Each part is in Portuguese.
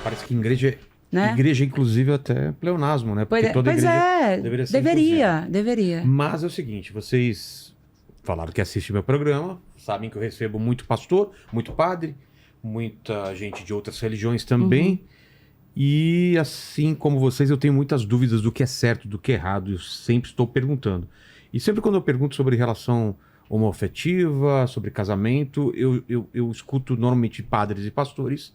parece que igreja, né? igreja inclusive até pleonasmo, né? Porque toda Pois igreja é, deveria ser inclusiva. deveria. Mas é o seguinte, vocês falaram que assistem meu programa, sabem que eu recebo muito pastor, muito padre, muita gente de outras religiões também. E assim como vocês, eu tenho muitas dúvidas do que é certo, do que é errado. Eu sempre estou perguntando. E sempre quando eu pergunto sobre relação homoafetiva, sobre casamento, eu escuto normalmente padres e pastores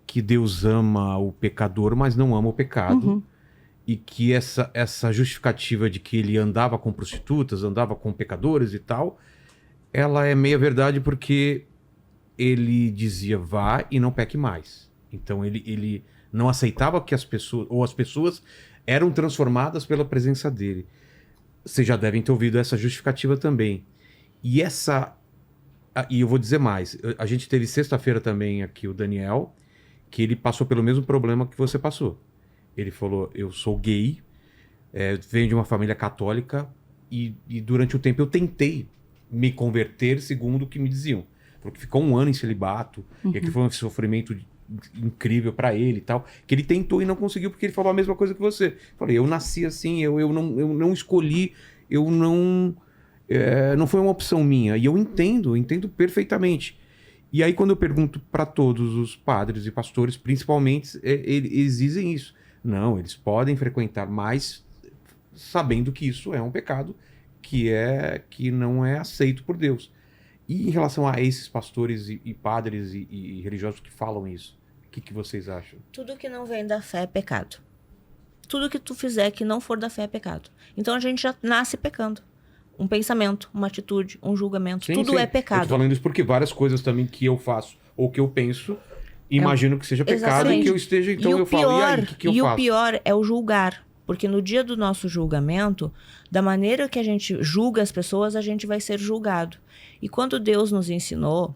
que Deus ama o pecador, mas não ama o pecado. E que essa justificativa de que ele andava com prostitutas, andava com pecadores e tal, ela é meia verdade porque ele dizia vá e não peque mais. Então ele não aceitava que as pessoas eram transformadas pela presença dele. Vocês já devem ter ouvido essa justificativa também. E eu vou dizer mais. A gente teve sexta-feira também aqui o Daniel, que ele passou pelo mesmo problema que você passou. Ele falou, eu sou gay, venho de uma família católica e durante o tempo eu tentei me converter segundo o que me diziam. Falou que ficou 1 ano em celibato, e aquilo foi um sofrimento incrível pra ele e tal, que ele tentou e não conseguiu porque ele falou a mesma coisa que você. Falei, eu nasci assim, eu não escolhi, não foi uma opção minha. E eu entendo perfeitamente. E aí quando eu pergunto pra todos os padres e pastores, principalmente, eles dizem isso. Não, eles podem frequentar, mas sabendo que isso é um pecado que não é aceito por Deus. E em relação a esses pastores e padres e religiosos que falam isso, o que vocês acham? Tudo que não vem da fé é pecado. Tudo que tu fizer que não for da fé é pecado. Então a gente já nasce pecando. Um pensamento, uma atitude, um julgamento, Sim, tudo sim. é pecado. Eu tô falando isso porque várias coisas também que eu faço ou que eu penso, imagino que seja pecado Exatamente. e que eu esteja, então eu falo, e aí, o que eu e faço? o pior é o julgar. Porque no dia do nosso julgamento, da maneira que a gente julga as pessoas, a gente vai ser julgado. E quando Deus nos ensinou,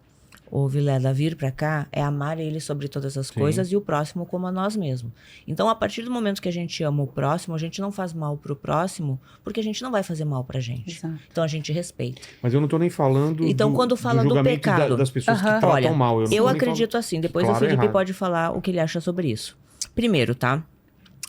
o Vilela vir para cá, é amar ele sobre todas as coisas e o próximo como a nós mesmos. Então, a partir do momento que a gente ama o próximo, a gente não faz mal pro próximo, porque a gente não vai fazer mal pra gente. Exato. Então, a gente respeita. Mas eu não tô nem falando Então, quando fala do julgamento pecado, das pessoas que tratam olha, mal. eu acredito assim, depois claro, o Felipe errado. pode falar o que ele acha sobre isso. Primeiro, tá?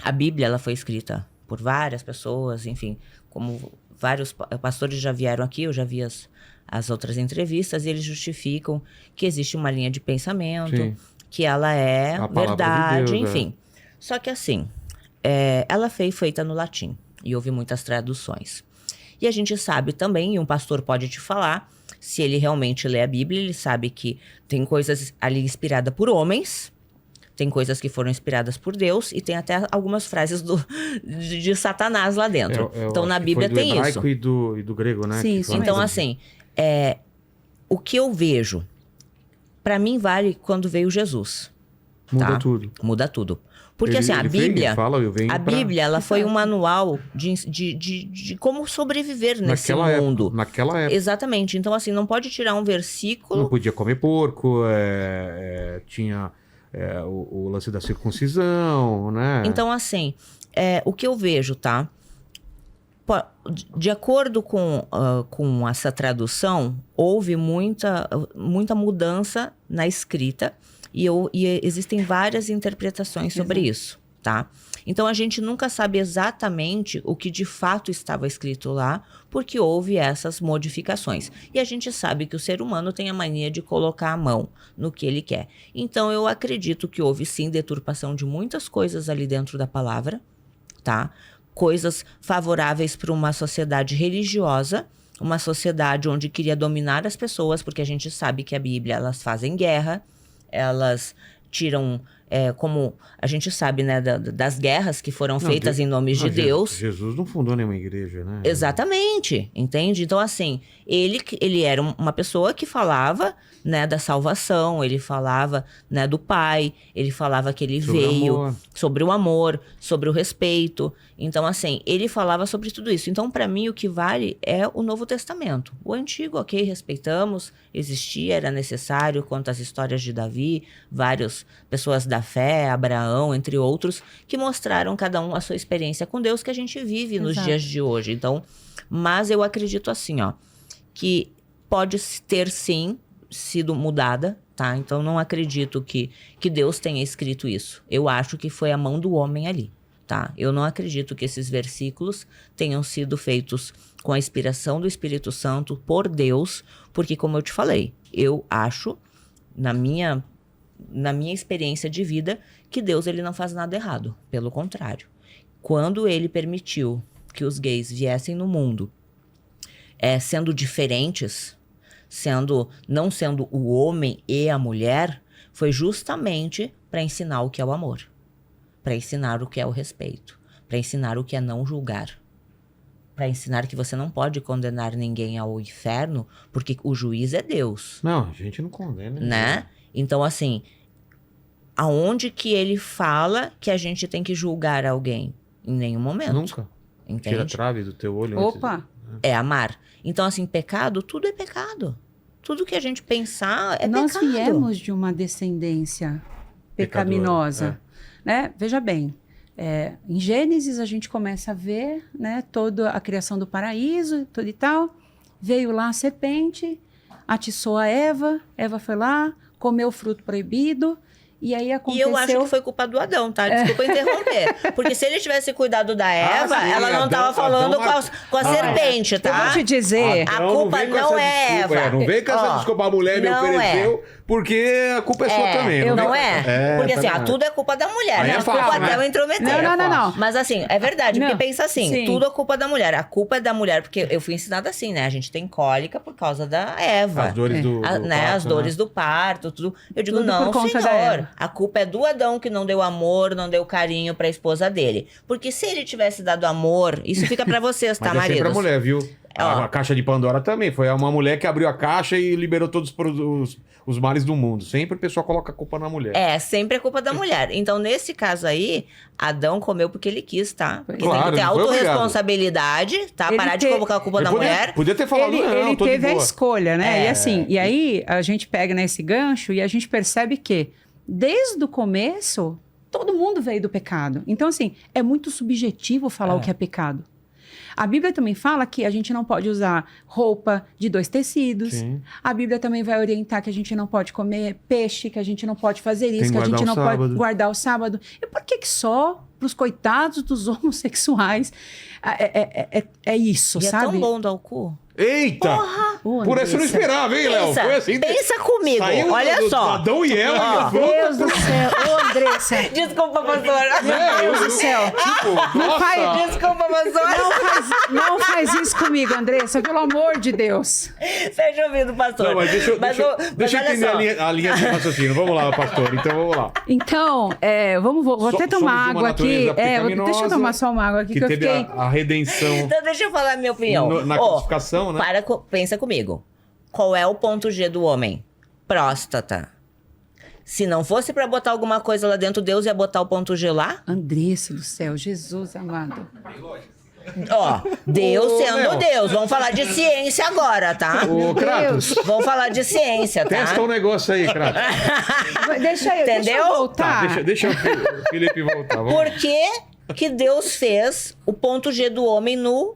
A Bíblia, ela foi escrita por várias pessoas, enfim, como vários pastores já vieram aqui, eu já vi as outras entrevistas, e eles justificam que existe uma linha de pensamento, Sim. que ela é A palavra verdade, de Deus, enfim. Só que assim, ela foi feita no latim, e houve muitas traduções. E a gente sabe também, e um pastor pode te falar, se ele realmente lê a Bíblia, ele sabe que tem coisas ali inspiradas por homens, tem coisas que foram inspiradas por Deus, e tem até algumas frases de Satanás lá dentro. Então, na Bíblia tem isso. Do hebraico e do grego, né? Sim, que foram Então, traduzidos. assim, o que eu vejo, pra mim vale quando veio Jesus. Muda tá? tudo. Muda tudo. Porque Ele assim, a veio, Bíblia, fala, eu venho a pra- Bíblia, ela foi um manual de como sobreviver nesse Naquela mundo. época, naquela época. Exatamente. Então, assim, não pode tirar um versículo. Não podia comer porco, tinha o lance da circuncisão, né? Então, assim, o que eu vejo, tá? De acordo com essa tradução, houve muita mudança na escrita e existem várias interpretações sobre isso, tá? Então, a gente nunca sabe exatamente o que de fato estava escrito lá, porque houve essas modificações. E a gente sabe que o ser humano tem a mania de colocar a mão no que ele quer. Então, eu acredito que houve, sim, deturpação de muitas coisas ali dentro da palavra, tá? Coisas favoráveis para uma sociedade religiosa, uma sociedade onde queria dominar as pessoas, porque a gente sabe que a Bíblia, elas fazem guerra, elas tiram, como a gente sabe, né, das guerras que foram feitas em nome de Deus. Jesus não fundou nenhuma igreja, né? Exatamente, entende? Então, assim, ele era uma pessoa que falava, né, da salvação, ele falava, né, do Pai, ele falava que ele veio sobre o amor, sobre o respeito. Então, assim, ele falava sobre tudo isso. Então, para mim, o que vale é o Novo Testamento. O Antigo, ok, respeitamos, existia, era necessário, quanto às histórias de Davi, várias pessoas da fé, Abraão, entre outros, que mostraram cada um a sua experiência com Deus que a gente vive nos dias de hoje. Então, mas eu acredito assim, ó, que pode ter sim sido mudada, tá? Então não acredito que Deus tenha escrito isso. Eu acho que foi a mão do homem ali, tá? Eu não acredito que esses versículos tenham sido feitos com a inspiração do Espírito Santo por Deus, porque como eu te falei, eu acho, na minha experiência de vida, que Deus ele não faz nada errado. Pelo contrário. Quando ele permitiu que os gays viessem no mundo sendo diferentes, não sendo o homem e a mulher, foi justamente para ensinar o que é o amor, para ensinar o que é o respeito, para ensinar o que é não julgar, para ensinar que você não pode condenar ninguém ao inferno, porque o juiz é Deus. Não, a gente não condena. Né? Então, assim, aonde que ele fala que a gente tem que julgar alguém? Em nenhum momento. Nunca. Entende? Tira a trave do teu olho. Opa! É amar. Então, assim, pecado, tudo é pecado. Tudo que a gente pensar é Nós pecado. viemos de uma descendência pecaminosa, né? Veja bem, em Gênesis a gente começa a ver, né, toda a criação do paraíso, tudo e tal. Veio lá a serpente, atiçou a Eva foi lá, comeu o fruto proibido. E aí aconteceu... E eu acho que foi culpa do Adão, tá? Desculpa interromper. Porque se ele tivesse cuidado da Eva, sim, ela não Adão- tava falando Adão- com a serpente, Eu tá? vou te dizer... A culpa não é Eva. Não vem com essa Ó, desculpa, a mulher me não ofereceu, porque a culpa é sua também. Não vem- é? Porque assim, também tudo é culpa da mulher. Aí Não é é culpa fácil, né? dela intrometer. Não. Mas assim, é verdade. Não. Porque pensa assim, Sim. tudo é culpa da mulher. A culpa é da mulher, porque eu fui ensinada assim, né? A gente tem cólica por causa da Eva. As dores do Né? parto, As dores do parto, tudo. Eu digo, Tudo não, por conta da senhor. Eva. A culpa é do Adão que não deu amor, não deu carinho pra esposa dele. Porque se ele tivesse dado amor, isso fica pra vocês, tá, Mas é sempre maridos? a mulher, viu? Ó. A caixa de Pandora também. Foi uma mulher que abriu a caixa e liberou todos os males do mundo. Sempre a pessoa coloca a culpa na mulher. Sempre é culpa da mulher. Então, nesse caso aí, Adão comeu porque ele quis, tá? Porque Claro, tem que ter não foi autorresponsabilidade, tá? Ele Parar de colocar a culpa Ele na mulher. Podia ter falado, não, ele tô de teve a boa. escolha, né? É. E assim, e aí a gente pega nesse gancho e a gente percebe que, desde o começo, todo mundo veio do pecado. Então, assim, é muito subjetivo falar o que é pecado. A Bíblia também fala que a gente não pode usar roupa de 2 tecidos. Sim. A Bíblia também vai orientar que a gente não pode comer peixe, que a gente não pode fazer Tem isso, que que a gente guardar não o pode sábado. guardar o sábado. E por que só para os coitados dos homossexuais é isso, E é sabe? tão bom dar o cu. Eita! Ô, Por essa eu não Andressa. esperava, hein, Léo? Pensa, Foi assim. pensa comigo, Saiu olha do só. Adão e Eva. Ó, e pronto. Deus do céu, ô Andressa, Desculpa, pastora. Deus do céu. Tipo, Não nossa. faz- Desculpa, pastora. não faz isso comigo, Andressa, pelo amor de Deus. Seja ouvido, pastor. Não, mas deixa eu mas deixa eu olha entender só. a linha de raciocínio. Vamos lá, pastor. Então, vamos lá. Então, vou até tomar Somos de uma água aqui. natureza pecaminosa Deixa eu tomar só uma água aqui Que que eu teve fiquei. a redenção Então, deixa eu falar a minha opinião. na Ó, classificação, né? pensa comigo. Qual é o ponto G do homem? Próstata. Se não fosse pra botar alguma coisa lá dentro, Deus ia botar o ponto G lá? Andressa do céu, Jesus amado. Ó, Deus Ô, sendo Léo. Deus. Vamos falar de ciência agora, tá? Ô, Kratos, Vamos falar de ciência, tá? testa um negócio aí, Kratos. Deixa eu Entendeu? voltar. Tá, deixa o Felipe voltar. Vamos. Por que Deus fez o ponto G do homem no...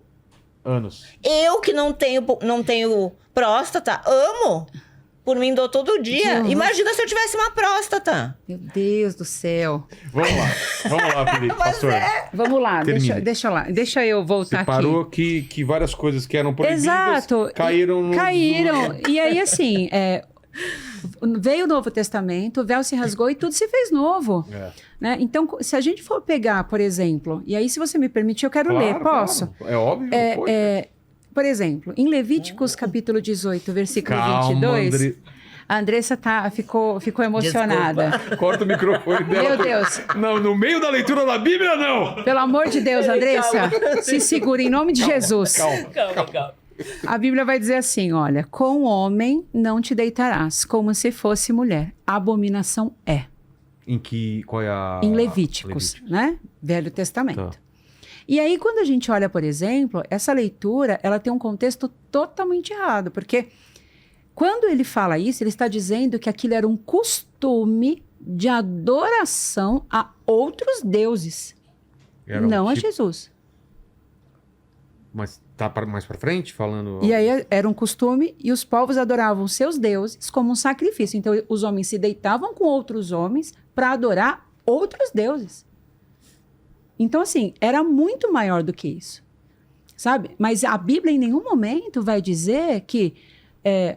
Anos. Eu que não tenho próstata, amo. Por mim, dou todo dia. Jesus. Imagina se eu tivesse uma próstata. Meu Deus do céu. Vamos lá, Felipe, pastor. Vamos lá, Termine. deixa eu voltar Você aqui. parou que várias coisas que eram proibidas Exato. caíram no... Caíram. E aí, assim, veio o Novo Testamento, o véu se rasgou e tudo se fez novo. É. Né? Então, se a gente for pegar, por exemplo, e aí, se você me permitir, eu quero ler. Posso? Claro. É óbvio. pode. Por exemplo, em Levíticos, capítulo 18, versículo Calma, 22, André. a Andressa ficou emocionada. Corta o microfone dela. Meu Deus. Não, no meio da leitura da Bíblia, não. Pelo amor de Deus, Andressa, Calma. se segura em nome de Jesus. Calma. A Bíblia vai dizer assim, olha, com homem não te deitarás, como se fosse mulher. Abominação é. Qual é a... Em Levíticos, né? Velho Testamento. Tá. E aí, quando a gente olha, por exemplo, essa leitura, ela tem um contexto totalmente errado, porque quando ele fala isso, ele está dizendo que aquilo era um costume de adoração a outros deuses, Era um não a tipo- Jesus. Mas tá mais pra frente, falando... E aí era um costume, e os povos adoravam seus deuses como um sacrifício. Então os homens se deitavam com outros homens para adorar outros deuses. Então, assim, era muito maior do que isso, sabe? Mas a Bíblia em nenhum momento vai dizer que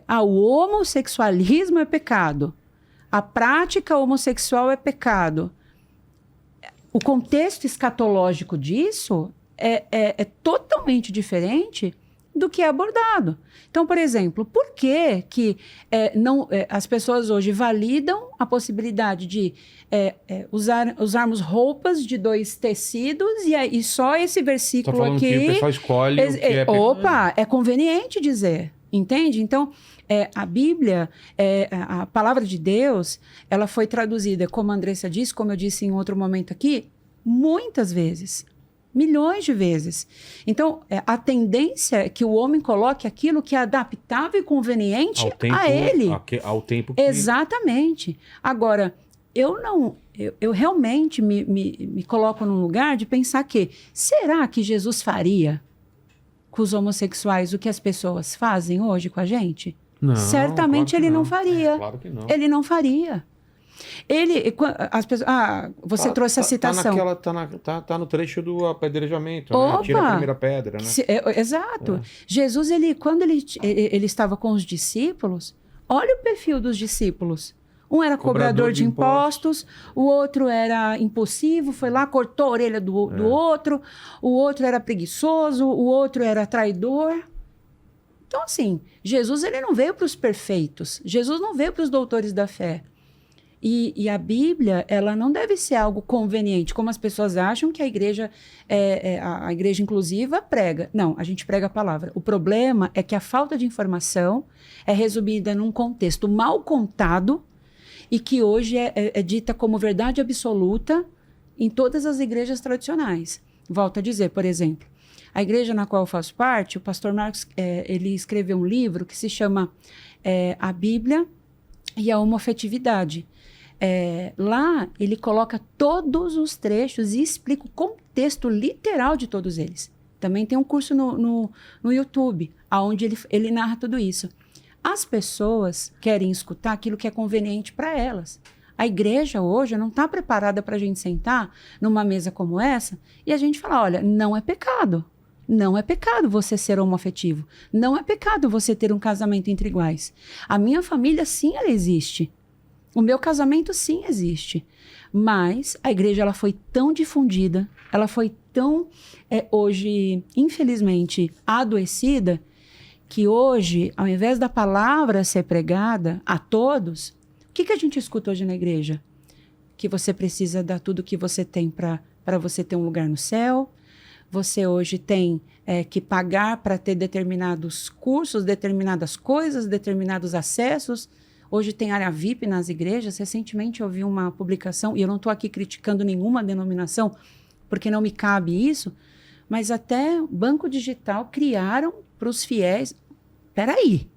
o homossexualismo é pecado, a prática homossexual é pecado. O contexto escatológico disso é totalmente diferente do que é abordado. Então, por exemplo, por que as pessoas hoje validam a possibilidade de usarmos roupas de 2 tecidos e só esse versículo falando aqui... que o pessoal escolhe o que é... Opa, é conveniente dizer, entende? Então, a Bíblia, a palavra de Deus, ela foi traduzida, como a Andressa disse, como eu disse em outro momento aqui, muitas vezes. Milhões de vezes. Então, a tendência é que o homem coloque aquilo que é adaptável e conveniente a ele. Ao tempo que... Exatamente. Agora, eu realmente me coloco num lugar de pensar que, será que Jesus faria com os homossexuais o que as pessoas fazem hoje com a gente? Não, certamente claro ele não. não faria. Claro que não. Ele não faria. As pessoas, você trouxe a citação. Tá no trecho do apedrejamento, Opa! né? Tira a primeira pedra, né? Exato. Jesus, quando ele estava com os discípulos, olha o perfil dos discípulos. Um era cobrador de impostos, o outro era impulsivo, foi lá, cortou a orelha do outro, o outro era preguiçoso, o outro era traidor. Então, assim, Jesus ele não veio para os perfeitos, Jesus não veio para os doutores da fé. E a Bíblia, ela não deve ser algo conveniente, como as pessoas acham que a igreja inclusiva prega. Não, a gente prega a palavra. O problema é que a falta de informação é resumida num contexto mal contado e que hoje é dita como verdade absoluta em todas as igrejas tradicionais. Volto a dizer, por exemplo, a igreja na qual eu faço parte, o pastor Marcos, ele escreveu um livro que se chama A Bíblia e a Homoafetividade. Lá ele coloca todos os trechos e explica o contexto literal de todos eles. Também tem um curso no YouTube, onde ele narra tudo isso. As pessoas querem escutar aquilo que é conveniente para elas. A igreja hoje não está preparada para a gente sentar numa mesa como essa e a gente falar, olha, não é pecado. Não é pecado você ser homoafetivo. Não é pecado você ter um casamento entre iguais. A minha família, sim, ela existe. O meu casamento, sim, existe. Mas a igreja ela foi tão difundida, ela foi tão, hoje, infelizmente, adoecida, que hoje, ao invés da palavra ser pregada a todos, o que a gente escuta hoje na igreja? Que você precisa dar tudo que você tem para você ter um lugar no céu. Você hoje tem que pagar para ter determinados cursos, determinadas coisas, determinados acessos. Hoje tem área VIP nas igrejas. Recentemente eu vi uma publicação, e eu não estou aqui criticando nenhuma denominação, porque não me cabe isso, mas até banco digital criaram para os fiéis. Peraí,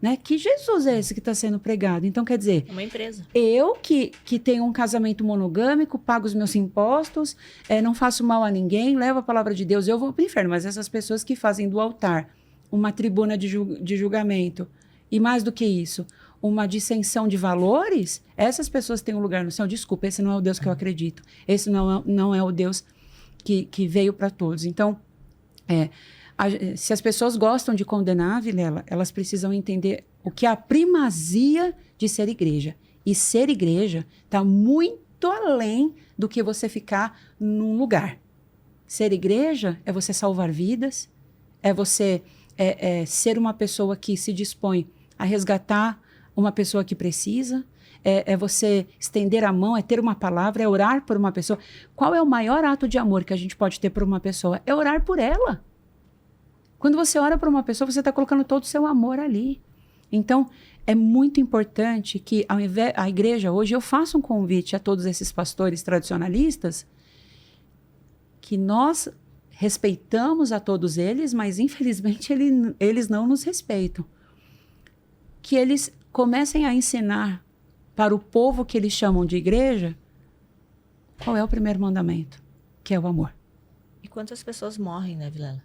né? Que Jesus é esse que está sendo pregado? Então, quer dizer... Uma empresa. Eu que tenho um casamento monogâmico, pago os meus impostos, não faço mal a ninguém, levo a palavra de Deus, eu vou para o inferno. Mas essas pessoas que fazem do altar uma tribuna de julgamento, e mais do que isso, uma dissensão de valores, essas pessoas têm um lugar no céu. Desculpa, esse não é o Deus que eu acredito. Esse não é o Deus que veio para todos. Então, se as pessoas gostam de condenar, Vilela, elas precisam entender o que é a primazia de ser igreja. E ser igreja está muito além do que você ficar num lugar. Ser igreja é você salvar vidas, é você ser uma pessoa que se dispõe a resgatar uma pessoa que precisa, é você estender a mão, é ter uma palavra, é orar por uma pessoa. Qual é o maior ato de amor que a gente pode ter por uma pessoa? É orar por ela. Quando você ora por uma pessoa, você está colocando todo o seu amor ali. Então, é muito importante que a igreja hoje, eu faço um convite a todos esses pastores tradicionalistas, que nós respeitamos a todos eles, mas infelizmente eles não nos respeitam. Que eles comecem a ensinar para o povo que eles chamam de igreja qual é o primeiro mandamento, que é o amor. E quantas pessoas morrem, né, Vilela?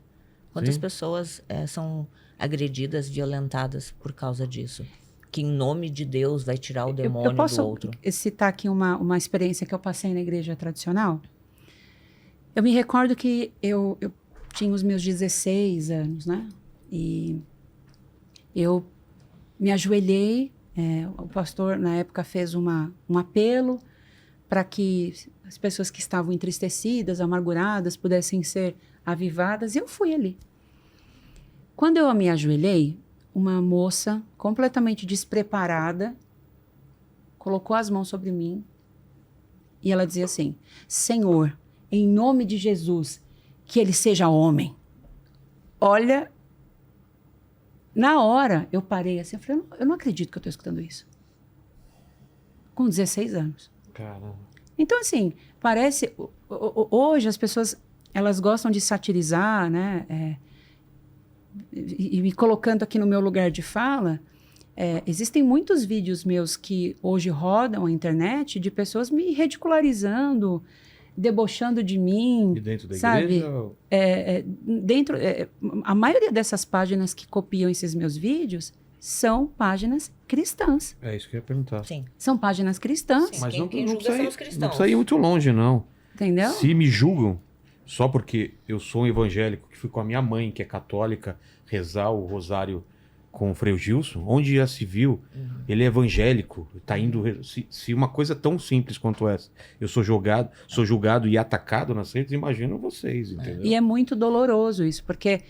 Quantas Sim. pessoas são agredidas, violentadas por causa disso? Que em nome de Deus vai tirar o demônio eu posso do outro. citar aqui uma experiência que eu passei na igreja tradicional? Eu me recordo que eu tinha os meus 16 anos, né? E eu me ajoelhei, o pastor na época fez um apelo para que as pessoas que estavam entristecidas, amarguradas, pudessem ser avivadas, e eu fui ali. Quando eu me ajoelhei, uma moça completamente despreparada colocou as mãos sobre mim e ela dizia assim: Senhor, em nome de Jesus, que ele seja homem. Olha, na hora eu parei assim, eu falei, eu não acredito que eu estou escutando isso. Com 16 anos. Caramba. Então, assim, parece... Hoje as pessoas, elas gostam de satirizar, né? E me colocando aqui no meu lugar de fala, existem muitos vídeos meus que hoje rodam na internet de pessoas me ridicularizando, debochando de mim. E dentro da sabe? igreja? A maioria dessas páginas que copiam esses meus vídeos são páginas cristãs. É isso que eu ia perguntar. Sim. São páginas cristãs, Sim. Mas Quem julga precisa são ir- os cristãos. não precisa ir muito longe, não. entendeu? Se me julgam, só porque eu sou um evangélico que fui com a minha mãe, que é católica, rezar o rosário com o Frei Gilson, onde já se viu, ele é evangélico, tá indo... Se uma coisa tão simples quanto essa, eu sou julgado e atacado nas redes, imagina vocês, entendeu? E é muito doloroso isso, porque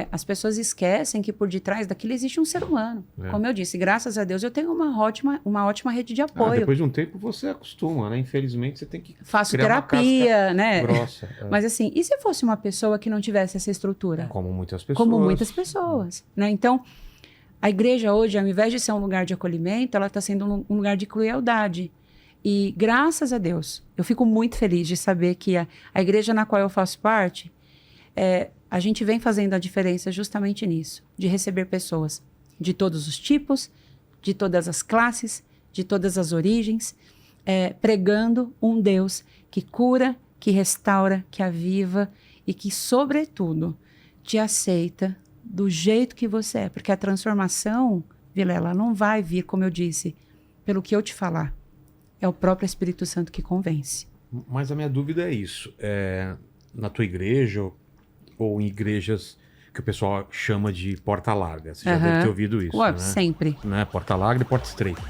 as pessoas esquecem que por detrás daquilo existe um ser humano. É. Como eu disse, graças a Deus eu tenho uma ótima rede de apoio. Depois de um tempo você acostuma, né? Infelizmente você tem que Faço criar uma terapia, né? grossa. Mas assim, e se fosse uma pessoa que não tivesse essa estrutura? Como muitas pessoas. Como muitas pessoas, né? Então, a igreja hoje, ao invés de ser um lugar de acolhimento, ela está sendo um lugar de crueldade. E graças a Deus, eu fico muito feliz de saber que a igreja na qual eu faço parte, a gente vem fazendo a diferença justamente nisso, de receber pessoas de todos os tipos, de todas as classes, de todas as origens, pregando um Deus que cura, que restaura, que aviva e que, sobretudo, te aceita do jeito que você é. Porque a transformação, Vilela, não vai vir, como eu disse, pelo que eu te falar. É o próprio Espírito Santo que convence. Mas a minha dúvida é isso. Na tua igreja ou em igrejas que o pessoal chama de porta larga. Você já deve ter ouvido isso, Ué, né? sempre. Né? Porta larga e porta estreita.